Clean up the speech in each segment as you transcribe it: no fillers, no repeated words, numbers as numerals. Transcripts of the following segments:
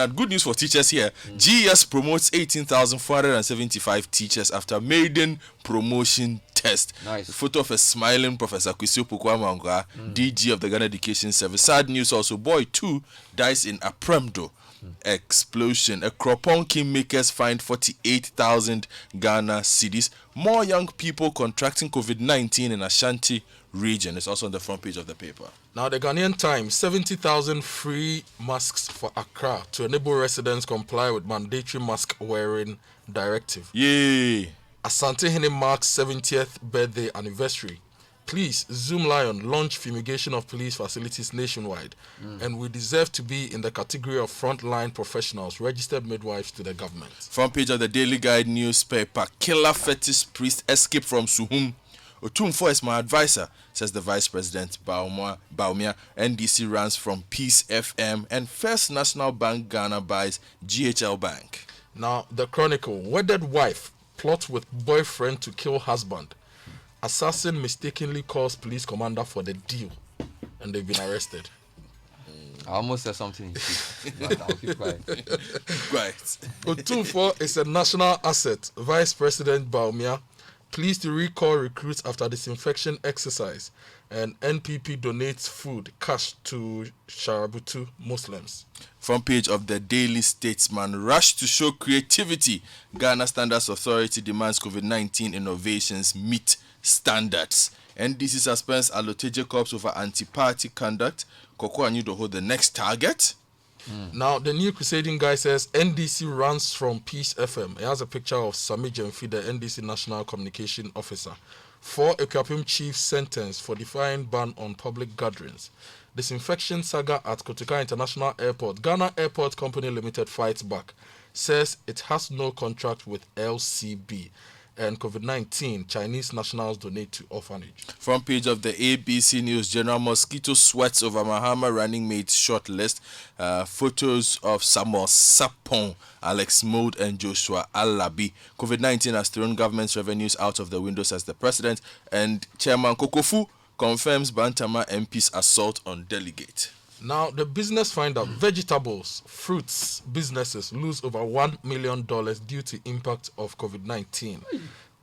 Good news for teachers here. GES promotes 18,475 teachers after maiden promotion test. Nice. The photo of a smiling Professor Kwesi Opoku-Amankwah, DG of the Ghana Education Service. Sad news also. Boy 2 dies in Apremdo explosion. A Kropon kingmakers fined 48,000 Ghana cedis. More young people contracting COVID-19 in Ashanti region. It's also on the front page of the paper. Now, the Ghanaian Times, 70,000 free masks for Accra to enable residents comply with mandatory mask wearing directive. Yay! Asante Hene marks 70th birthday anniversary. Please, Zoom Lion launch fumigation of police facilities nationwide. And we deserve to be in the category of frontline professionals, registered midwives to the government. Front page of the Daily Guide newspaper. Killer fetish priest escape from Suhum. Otumfo is my advisor, says the Vice President Baumia. NDC runs from Peace FM, and First National Bank Ghana buys GHL Bank. Now, the Chronicle, wedded wife plot with boyfriend to kill husband. Assassin mistakenly calls police commander for the deal, and they've been arrested. I almost said something, but I'll keep quiet. Right. Otumfo is a national asset. Vice President Baumia pleased to recall recruits after disinfection exercise, and NPP donates food, cash to Sharabutu Muslims. Front page of the Daily Statesman. Rush to show creativity. Ghana Standards Authority demands COVID-19 innovations meet standards. NDC suspends Alote Jacobs over anti-party conduct. Koko Anyudo hold the next target. Now, the New Crusading guy says NDC runs from Peace FM. It has a picture of Sami Jemfi, the NDC National Communication Officer. 4 Ekwapim chiefs sentenced for defying ban on public gatherings. Disinfection saga at Kotoka International Airport. Ghana Airport Company Limited fights back. Says it has no contract with LCB. And COVID-19, Chinese nationals donate to orphanage. Front page of the ABC News. General Mosquito sweats over Mahama running mate short list. Photos of Samuel Sapon, Alex Mode, and Joshua Alabi. COVID-19 has thrown government's revenues out of the window, says the president. And Chairman Kokofu confirms Bantama MP's assault on delegate. Now, the business finder, vegetables, fruits, businesses lose over $1 million due to impact of COVID-19.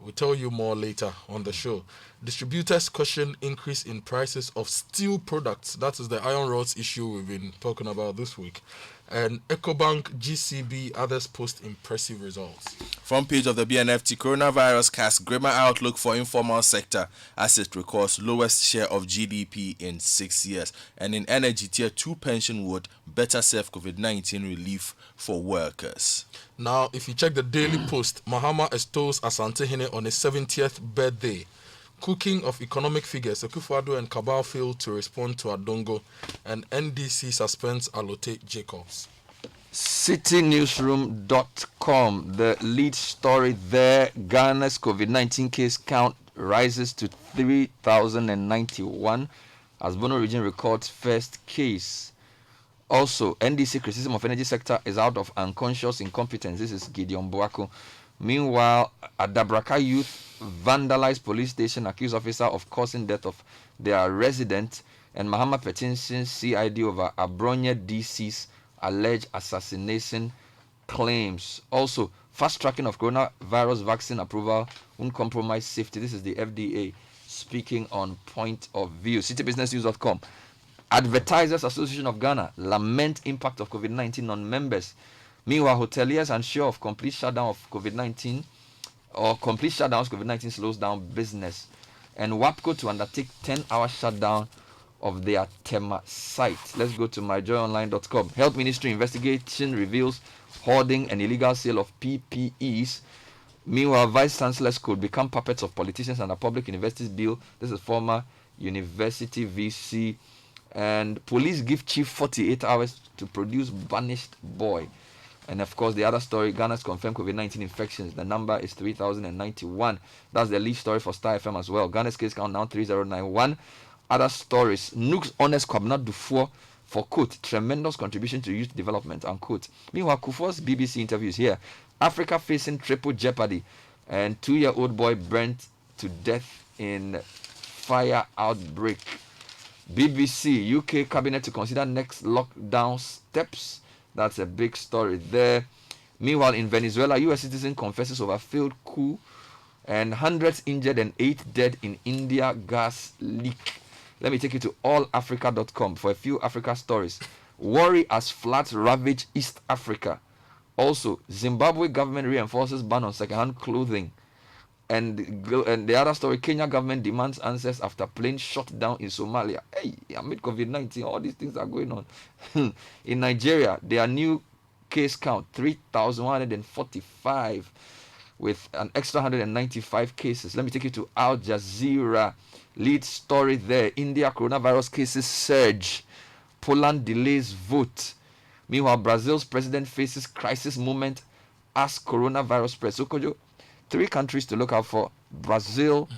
We'll tell you more later on the show. Distributors caution increase in prices of steel products. That is the iron rods issue we've been talking about this week. And EcoBank, GCB, others post impressive results. Front page of the BNFT. Coronavirus casts grimmer outlook for informal sector as it records lowest share of GDP in 6 years. And in energy, tier 2 pension would better serve COVID-19 relief for workers. Now, if you check the Daily Post, Mahama extols Asante Hene on his 70th birthday. Cooking of economic figures, Akufo-Addo and Cabal failed to respond to Adongo, and NDC suspends Alote Jacobs. CitiNewsroom.com, the lead story there, Ghana's COVID-19 case count rises to 3,091 as Bono region records first case. Also, NDC criticism of energy sector is out of unconscious incompetence. This is Gideon Boako. Meanwhile, Adabraka youth vandalized police station, accused officer of causing death of their resident, and Mahama petitions CID over Abronya DC's alleged assassination claims. Also, fast tracking of coronavirus vaccine approval, uncompromised safety. This is the FDA speaking on point of view. CityBusinessNews.com. Advertisers Association of Ghana lament impact of COVID-19 on members. Meanwhile, hoteliers unsure of complete shutdown of COVID-19 or complete shutdowns. COVID-19 slows down business. And WAPCO to undertake 10-hour shutdown of their Tema site. Let's go to myjoyonline.com. Health Ministry investigation reveals hoarding and illegal sale of PPEs. Meanwhile, vice chancellors could become puppets of politicians under public universities bill. This is former university VC. And police give chief 48 hours to produce banished boy. And of course, the other story, Ghana's confirmed COVID-19 infections. The number is 3,091. That's the lead story for Star FM as well. Ghana's case count now 3091. Other stories, Nook's honest Kwabena Dufour for quote, tremendous contribution to youth development, unquote. Meanwhile, Kufuor's BBC interview is here. Africa facing triple jeopardy. And 2-year-old boy burnt to death in fire outbreak. BBC, UK cabinet to consider next lockdown steps. That's a big story there. Meanwhile, in Venezuela, U.S. citizen confesses over failed coup and hundreds injured and 8 dead in India gas leak. Let me take you to allafrica.com for a few Africa stories. Worry as floods ravage East Africa. Also, Zimbabwe government reinforces ban on second-hand clothing. And the other story, Kenya government demands answers after plane shot down in Somalia. Hey, amid COVID-19, all these things are going on. In Nigeria, their new case count 3,145 with an extra 195 cases. Let me take you to Al Jazeera. Lead story there. India coronavirus cases surge. Poland delays vote. Meanwhile, Brazil's president faces crisis moment as coronavirus spreads. So, Kojo, three countries to look out for: Brazil,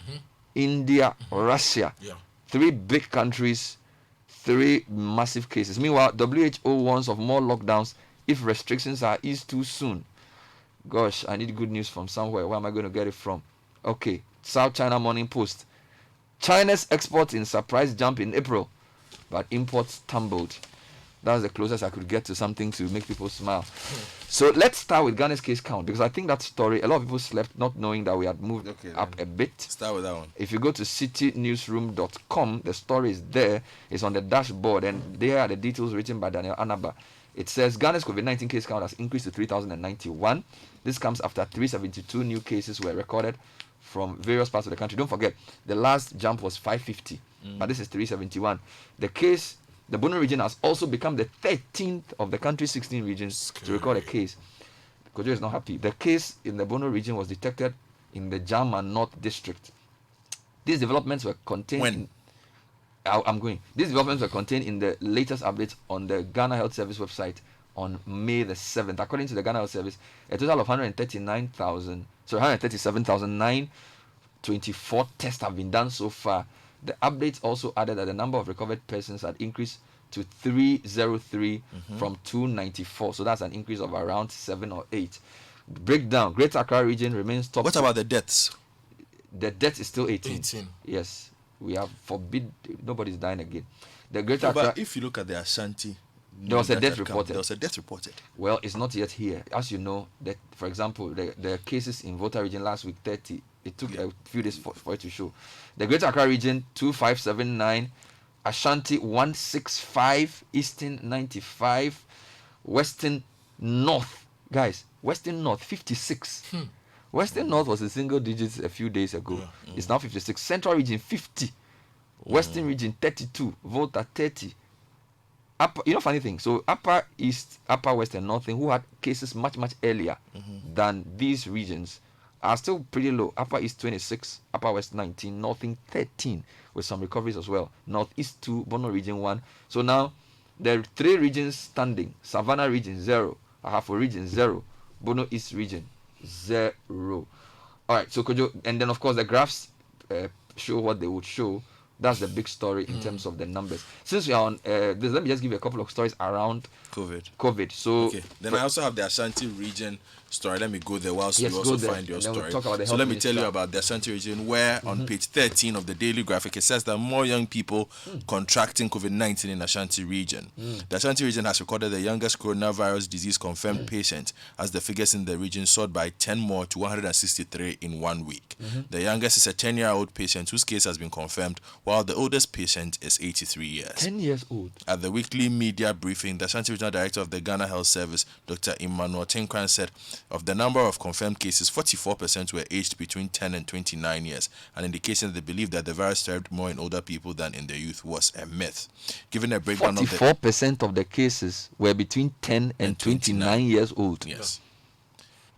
India, Russia. Yeah. Three big countries, three massive cases. Meanwhile, WHO warns of more lockdowns if restrictions are eased too soon. Gosh, I need good news from somewhere. Where am I going to get it from? Okay, South China Morning Post. China's exports in surprise jump in April, but imports tumbled. That's the closest I could get to something to make people smile. So let's start with Ghana's case count, because I think that story, a lot of people slept not knowing that we had moved up a bit. Start with that one. If you go to citinewsroom.com, the story is there. It's on the dashboard, and there are the details written by Daniel Anaba. It says Ghana's COVID-19 case count has increased to 3,091. This comes after 372 new cases were recorded from various parts of the country. Don't forget, the last jump was 550, but this is 371. The Bono region has also become the 13th of the country's 16 regions to record a case. Kojo is not happy. The case in the Bono region was detected in the Jama North district. These developments were contained. When? These developments were contained in the latest update on the Ghana Health Service website on May the 7th. According to the Ghana Health Service, a total of 137,924 tests have been done so far. The updates also added that the number of recovered persons had increased to 303 from 294. So that's an increase of around 7 or 8. Breakdown: Greater Accra region remains top. What about the deaths? The death is still 18. 18. Yes, we have forbid nobody's dying again. The Greater No, Accra. but if you look at the Ashanti, There was a death had come, reported. There was a death reported. Well, it's not yet here. As you know, that for example, the cases in Volta region last week 30. It took a few days for it to show. The Greater Accra region 2579, Ashanti 165, Eastern 95, Western North, guys, Western North 56. Western North was in single digits a few days ago. It's now 56. Central region 50, Western region 32, Volta 30. Upper, funny thing. So Upper East, Upper West, and Northern, who had cases much earlier than these regions, are still pretty low. Upper East 26, Upper West 19, Northern 13, with some recoveries as well. Northeast 2, Bono region 1. So now there are 3 regions standing. Savannah region 0, Ahafo region 0, Bono East region 0. All right, so Kojo, and then of course the graphs show what they would show. That's the big story in terms of the numbers. Since we are on this, let me just give you a couple of stories around COVID. So okay, then I also have the Ashanti region story. Let me go there whilst Yes, you go also there, find your and then we'll story. talk about the So health let me tell you minister. about the Ashanti region, where on page 13 of the daily graphic it says that more young people contracting COVID-19 in Ashanti region. The Ashanti region has recorded the youngest coronavirus disease confirmed patient, as the figures in the region soared by 10 more to 163 in 1 week. The youngest is a 10-year-old patient whose case has been confirmed, while the oldest patient is 83 years. 10 years old. At the weekly media briefing, the Ashanti Regional Director of the Ghana Health Service, Dr. Emmanuel Tinkran, said of the number of confirmed cases, 44% were aged between 10 and 29 years, an indication that they believe that the virus thrived more in older people than in the youth was a myth. Given a breakdown of the 44% of the cases were between 10 and 29 years old. yes.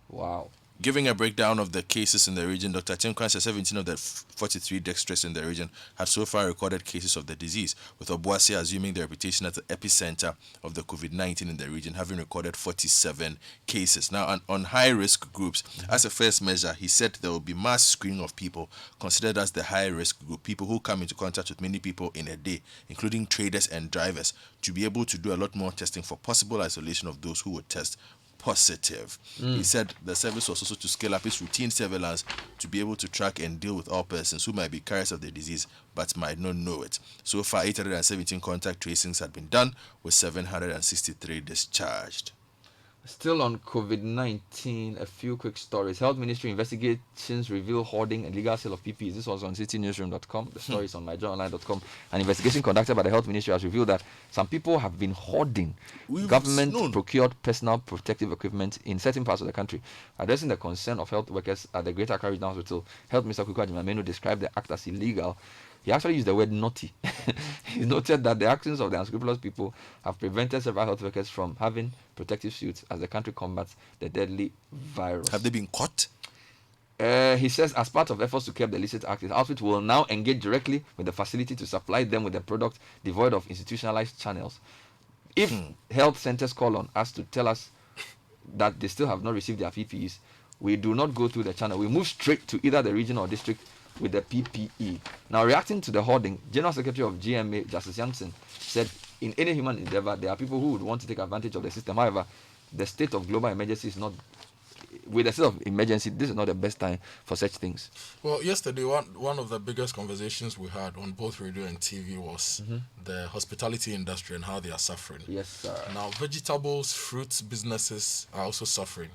Wow. Giving a breakdown of the cases in the region, Dr. Tinkran said 17 of the 43 districts in the region have so far recorded cases of the disease, with Obuasi assuming the reputation as the epicenter of the COVID-19 in the region, having recorded 47 cases. Now, on high-risk groups, as a first measure, he said there will be mass screening of people considered as the high-risk group, people who come into contact with many people in a day, including traders and drivers, to be able to do a lot more testing for possible isolation of those who would test positive. He said the service was also to scale up its routine surveillance to be able to track and deal with all persons who might be carriers of the disease but might not know it. So far, 817 contact tracings had been done, with 763 discharged. Still on COVID-19, a few quick stories. Health Ministry investigations reveal hoarding and illegal sale of PPEs. This was on citinewsroom.com. The story is on myjournalline.com. An investigation conducted by the Health Ministry has revealed that some people have been hoarding government-procured personal protective equipment in certain parts of the country. Addressing the concern of health workers at the Greater Accra Regional Hospital, Health Minister Kuku Ajimamenu described the act as illegal. He actually used the word naughty. He noted that the actions of the unscrupulous people have prevented several health workers from having protective suits as the country combats the deadly virus. Have they been caught? He says, as part of efforts to curb the illicit act, his outfit will now engage directly with the facility to supply them with a product devoid of institutionalized channels. If health centers call on us to tell us that they still have not received their PPEs, we do not go through the channel. We move straight to either the region or district with the PPE. Now, reacting to the hoarding, General Secretary of GMA, Justice Jansen, said, in any human endeavor, there are people who would want to take advantage of the system. However, the state of global emergency is not, with the state of emergency, this is not the best time for such things. Well, yesterday, one of the biggest conversations we had on both radio and TV was the hospitality industry and how they are suffering. Yes, sir. Now, vegetables, fruits businesses are also suffering.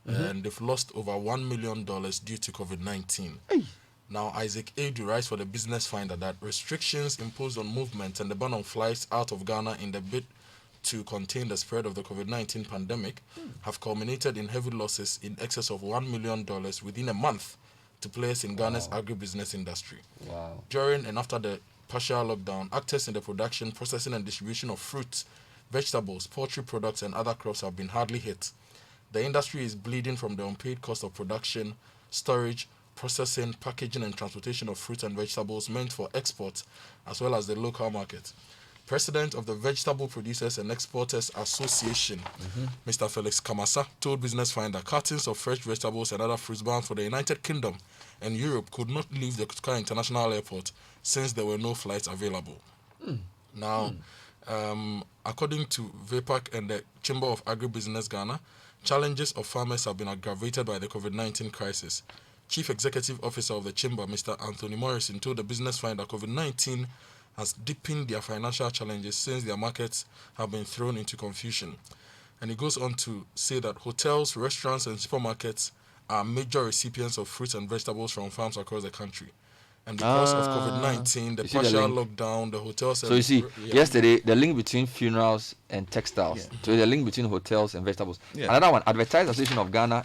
And they've lost over $1 million due to COVID-19. Hey. Now, Isaac Adu writes for the Business Finder that restrictions imposed on movement and the ban on flights out of Ghana in the bid to contain the spread of the COVID-19 pandemic have culminated in heavy losses in excess of $1 million within a month to players in Ghana's agribusiness industry. Wow. During and after the partial lockdown, actors in the production, processing and distribution of fruits, vegetables, poultry products and other crops have been hardly hit. The industry is bleeding from the unpaid cost of production, storage, processing, packaging and transportation of fruits and vegetables meant for export, as well as the local market. President of the Vegetable Producers and Exporters Association, Mr. Felix Kamasa, told Business Finder cartons of fresh vegetables and other fruits bound for the United Kingdom and Europe could not leave the Car International Airport since there were no flights available. Now, according to VAPAC and the Chamber of Agribusiness Ghana, challenges of farmers have been aggravated by the COVID-19 crisis. Chief Executive Officer of the Chamber, Mr. Anthony Morrison, told the Business Finder COVID-19 has deepened their financial challenges since their markets have been thrown into confusion. And he goes on to say that hotels, restaurants and supermarkets are major recipients of fruits and vegetables from farms across the country. And because of COVID-19, the You see the partial link? lockdown, the hotels... So you see, yesterday, the link between funerals and textiles. So the link between hotels and vegetables. Yeah. Another one, Advertising Association of Ghana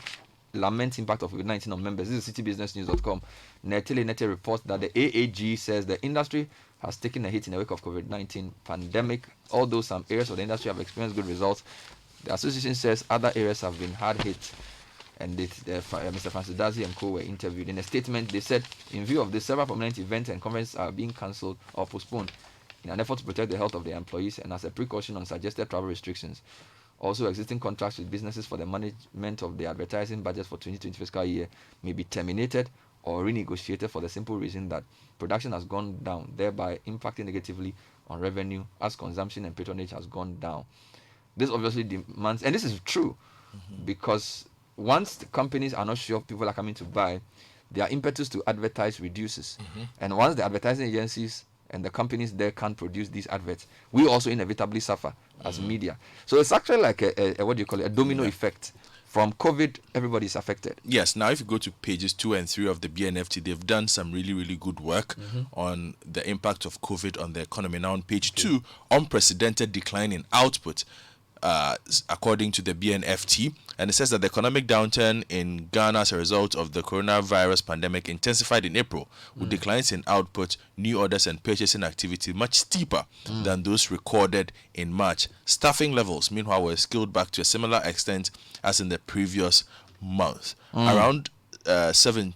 laments impact of COVID-19 on members. This is citibusinessnews.com. Nete reports that the AAG says the industry has taken a hit in the wake of COVID-19 pandemic. Although some areas of the industry have experienced good results, the association says other areas have been hard hit. And Mr. Francis Dazi and co were interviewed. In a statement, they said, in view of this, several prominent events and conferences are being cancelled or postponed in an effort to protect the health of their employees and as a precaution on suggested travel restrictions. Also, existing contracts with businesses for the management of the advertising budget for 2020 fiscal year may be terminated or renegotiated for the simple reason that production has gone down, thereby impacting negatively on revenue as consumption and patronage has gone down. This obviously demands, and this is true, because once the companies are not sure people are coming to buy, their impetus to advertise reduces. And once the advertising agencies and the companies there can't produce these adverts, we also inevitably suffer as media. So it's actually like a what do you call it, a domino effect. From COVID, everybody is affected. Yes, now if you go to pages 2 and 3 of the BNFT, they've done some really, really good work on the impact of COVID on the economy. Now on page 2, unprecedented decline in output, according to the BNFT. And it says that the economic downturn in Ghana as a result of the coronavirus pandemic intensified in April, with declines in output, new orders and purchasing activity much steeper than those recorded in March. Staffing levels, meanwhile, were scaled back to a similar extent as in the previous month. Around 73%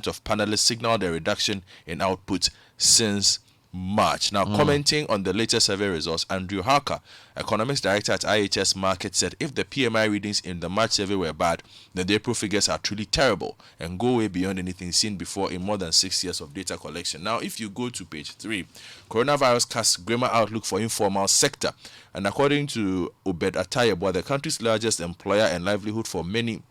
of panelists signaled a reduction in output since March. Now, commenting on the latest survey results, Andrew Harker, economics director at IHS Market, said if the PMI readings in the March survey were bad, then the April figures are truly terrible and go way beyond anything seen before in more than 6 years of data collection. Now, if you go to page 3, coronavirus casts grimmer outlook for informal sector. And according to Obed Atayebwa, the country's largest employer and livelihood for many,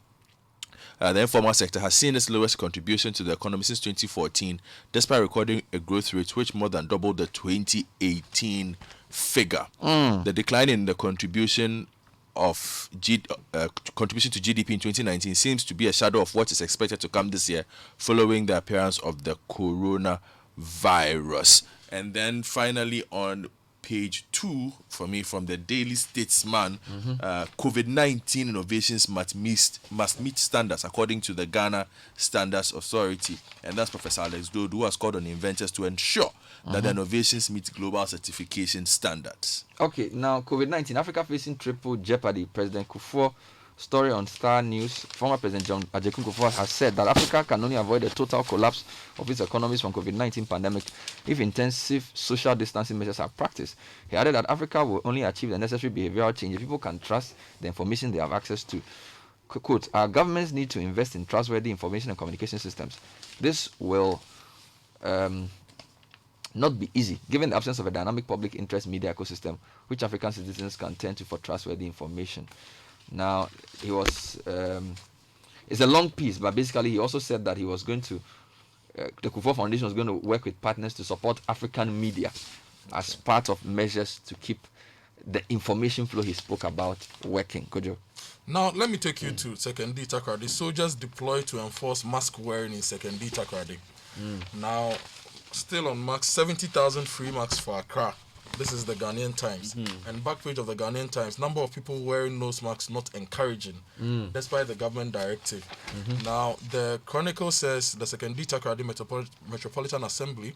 the informal sector has seen its lowest contribution to the economy since 2014, despite recording a growth rate which more than doubled the 2018 figure. The decline in the contribution contribution to GDP in 2019 seems to be a shadow of what is expected to come this year, following the appearance of the coronavirus. And then finally on page 2 for me from the Daily Statesman, COVID-19 innovations must meet standards according to the Ghana Standards Authority, and that's Professor Alex Dodo, who has called on inventors to ensure that the innovations meet global certification standards. Okay, now COVID-19, Africa facing triple jeopardy. President Kufuor, story on Star News. Former President John Ajekun Kufuor has said that Africa can only avoid a total collapse of its economies from COVID-19 pandemic if intensive social distancing measures are practiced. He added that Africa will only achieve the necessary behavioral change if people can trust the information they have access to. Quote, our governments need to invest in trustworthy information and communication systems. This will not be easy, given the absence of a dynamic public interest media ecosystem, which African citizens can turn to for trustworthy information. Now, he was, it's a long piece, but basically he also said that he was going to, the Kufuor Foundation was going to work with partners to support African media as part of measures to keep the information flow he spoke about working. Kojo. Now, let me take you to Second D Takrady. Soldiers deployed to enforce mask wearing in Second D Takrady. Now, still on marks, 70,000 free marks for Accra. This is the Ghanaian Times. And back page of the Ghanaian Times, number of people wearing nose masks not encouraging, despite the government directive. Now, the Chronicle says the Second D Takrady Metropolitan Assembly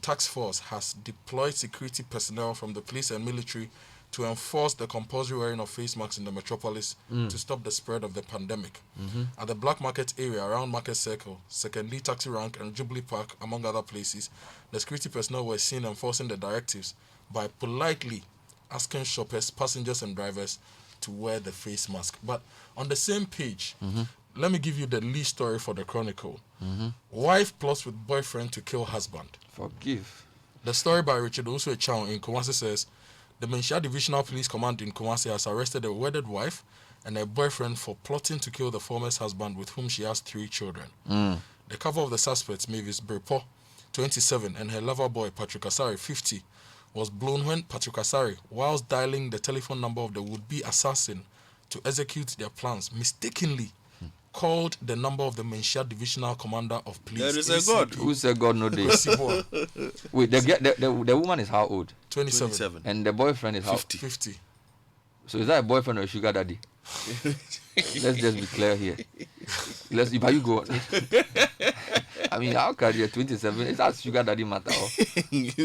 task force has deployed security personnel from the police and military to enforce the compulsory wearing of face masks in the metropolis to stop the spread of the pandemic. At the Black Market area around Market Circle, Second D Taxi Rank and Jubilee Park, among other places, the security personnel were seen enforcing the directives by politely asking shoppers, passengers and drivers to wear the face mask. But on the same page, let me give you the lead story for the Chronicle. Wife plots with boyfriend to kill husband. Forgive. The story by Richard Oswe Chow in Kumasi says, the Menchia Divisional Police Command in Kumasi has arrested a wedded wife and her boyfriend for plotting to kill the former's husband, with whom she has 3 children. The cover of the suspects, Mavis Brepo, 27, and her lover boy, Patrick Asari, 50, was blown when Patrick Asari, whilst dialing the telephone number of the would-be assassin to execute their plans, mistakenly called the number of the Menchia Divisional Commander of Police. There is a God. Who said God no day? Sibor, Wait, the woman is how old? 27. And the boyfriend is how? 50. So is that a boyfriend or a sugar daddy? Let's just be clear here. But you go. I mean, how can you 27? Is that sugar daddy matter?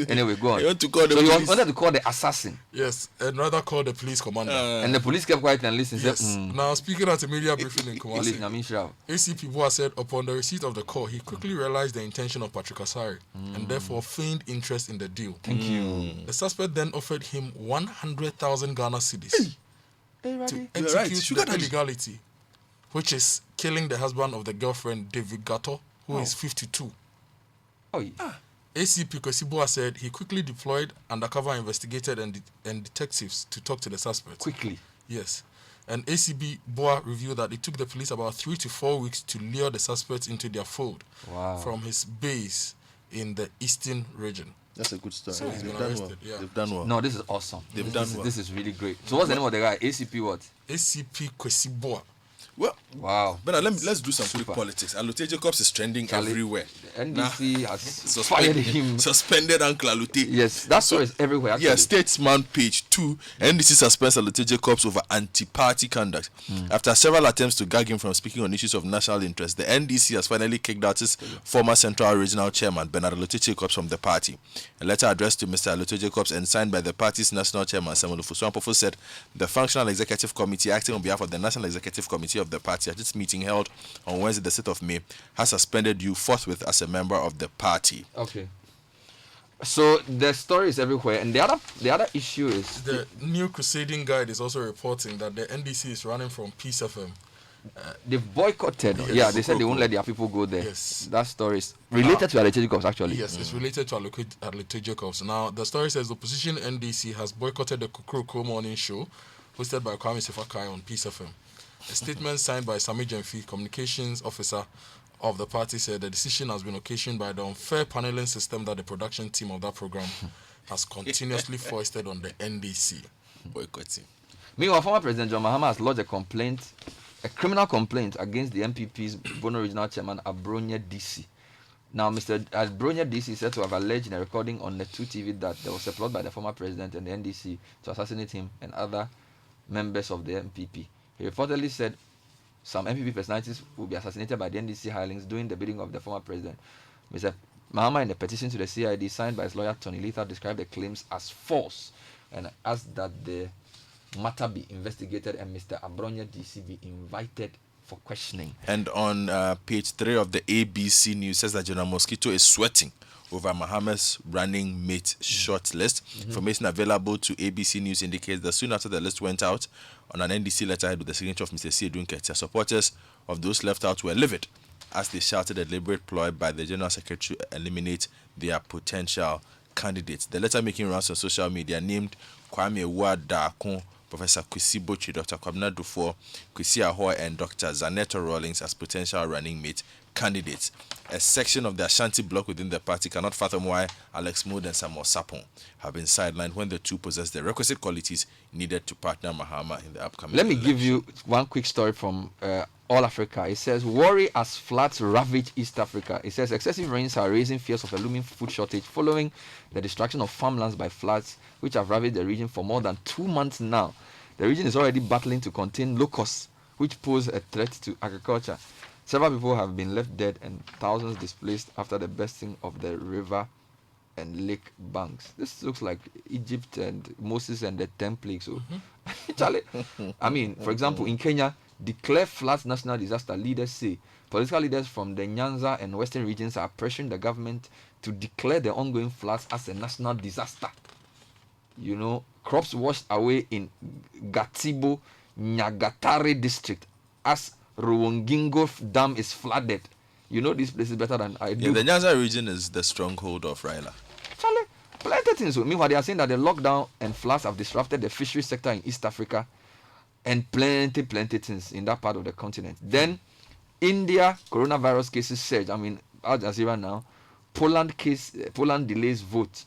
Anyway, go on. You want to call the so police? you wanted to call the assassin, Yes, and rather call the police commander. and the police kept quiet and listened. Yes. Said, Now, speaking at a media briefing in listen, I Kumasi, mean, sure. ACP Boa said upon the receipt of the call, he quickly realized the intention of Patrick Asari and therefore feigned interest in the deal. Thank you. The suspect then offered him 100,000 Ghana cedis to right. execute Sugar the daddy. illegality, which is killing the husband of the girlfriend, David Gato, who is 52. Oh, yeah. ACP Kwesiboa said he quickly deployed undercover investigators and detectives to talk to the suspect. Quickly. Yes. And ACB Boa revealed that it took the police about 3 to 4 weeks to lure the suspect into their fold from his base in the eastern region. That's a good story. So he's They've been done arrested, well. yeah. They've done well. No, this is awesome. They've done well. This is really great. So what's the name of the guy? ACP what? ACP Kwesiboa. Well, Wow. but let's do some quick politics. Alute Jacobs is trending everywhere. NDC has fired him. Suspended Uncle Alute. Yes, that story is everywhere. Actually. Yeah, Statesman page 2. NDC suspends Alute Jacobs over anti-party conduct. After several attempts to gag him from speaking on issues of national interest, the NDC has finally kicked out its former Central Regional Chairman, Bernard Alute Jacobs, from the party. A letter addressed to Mr. Alute Jacobs and signed by the party's National Chairman, Samuel Ofosu-Ampofo, said the Functional Executive Committee, acting on behalf of the National Executive Committee of the party at its meeting held on Wednesday, the 6th of May, has suspended you forthwith as a member of the party. Okay. So the story is everywhere, and the other issue is The New Crusading Guide is also reporting that the NDC is running from Peace FM. they've boycotted. Yes. Yeah, they said they won't let their people go there. Yes. That story is related to Alete Jacobs actually. Yes, it's related to Alete Jacobs. Now, the story says the opposition NDC has boycotted the Kukuruko morning show hosted by Kwame Sefakai on Peace FM. A statement signed by Sami Jemfi, communications officer of the party, said the decision has been occasioned by the unfair paneling system that the production team of that program has continuously foisted on the NDC. Boycotting. Meanwhile, former President John Mahama has lodged a criminal complaint against the MPP's Bono Regional Chairman Abronya DC. Now, Mr. Abronya DC is said to have alleged in a recording on the 2TV that there was a plot by the former president and the NDC to assassinate him and other members of the MPP. He reportedly said some MPP personalities will be assassinated by the NDC hirelings doing the bidding of the former president. Mr. Mahama, in a petition to the CID signed by his lawyer Tony Letha, described the claims as false and asked that the matter be investigated and Mr. Abronya DC be invited for questioning. And on page 3 of the ABC News says that General Mosquito is sweating over Mahama's running mate short list. Information available to ABC News indicates that soon after the list went out on an NDC letterhead with the signature of Mr. Siedun Ketia, supporters of those left out were livid as they shouted a deliberate ploy by the General Secretary to eliminate their potential candidates. The letter making rounds on social media named Kwame Wadakun, Professor Kwesi Bochi, Dr. Kwabena Dufour, Kwesi Ahoy, and Dr. Zaneto Rawlings as potential running mate candidates. A section of the Ashanti bloc within the party cannot fathom why Alex Mood and Samuel Sapon have been sidelined when the two possess the requisite qualities needed to partner Mahama in the upcoming Let me election. give you one quick story from All Africa. It says, worry as floods ravage East Africa. It says, excessive rains are raising fears of a looming food shortage following the destruction of farmlands by floods, which have ravaged the region for more than 2 months now. The region is already battling to contain locusts, which pose a threat to agriculture. Several people have been left dead and thousands displaced after the bursting of the river and lake banks. This looks like Egypt and Moses and the 10 plagues. So, Charlie, I mean, for example, in Kenya, declare floods national disaster. Leaders say political leaders from the Nyanza and western regions are pressuring the government to declare the ongoing floods as a national disaster. You know, crops washed away in Gatibo, Nyagatare district as Ruwongingo Dam is flooded. You know this place is better than I do. Yeah, the Nyanza region is the stronghold of Raila. Charlie, plenty things. Meanwhile, they are saying that the lockdown and floods have disrupted the fishery sector in East Africa and plenty things in that part of the continent. Then, India coronavirus cases surge. I mean, Al Jazeera now. Poland delays vote.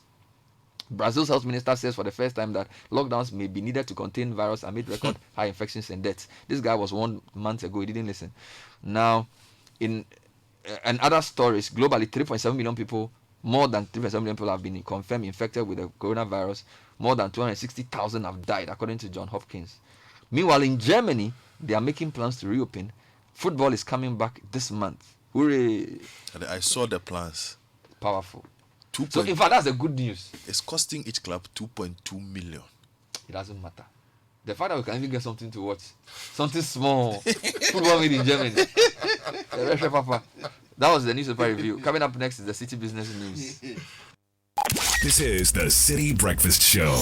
Brazil's health minister says for the first time that lockdowns may be needed to contain virus amid record high infections and deaths. This guy was 1 month ago. He didn't listen. Now, in and other stories, globally, 3.7 million people, more than 3.7 million people have been confirmed infected with the coronavirus. More than 260,000 have died, according to Johns Hopkins. Meanwhile, in Germany, they are making plans to reopen. Football is coming back this month. Hooray! I saw the plans. Powerful. 2. So, in fact, that's the good news. It's costing each club 2.2 million. It doesn't matter. The fact that we can even get something to watch, something small, football made in Germany. The rest of Papa. That was the newspaper review. Coming up next is the City Business News. This is the City Breakfast Show.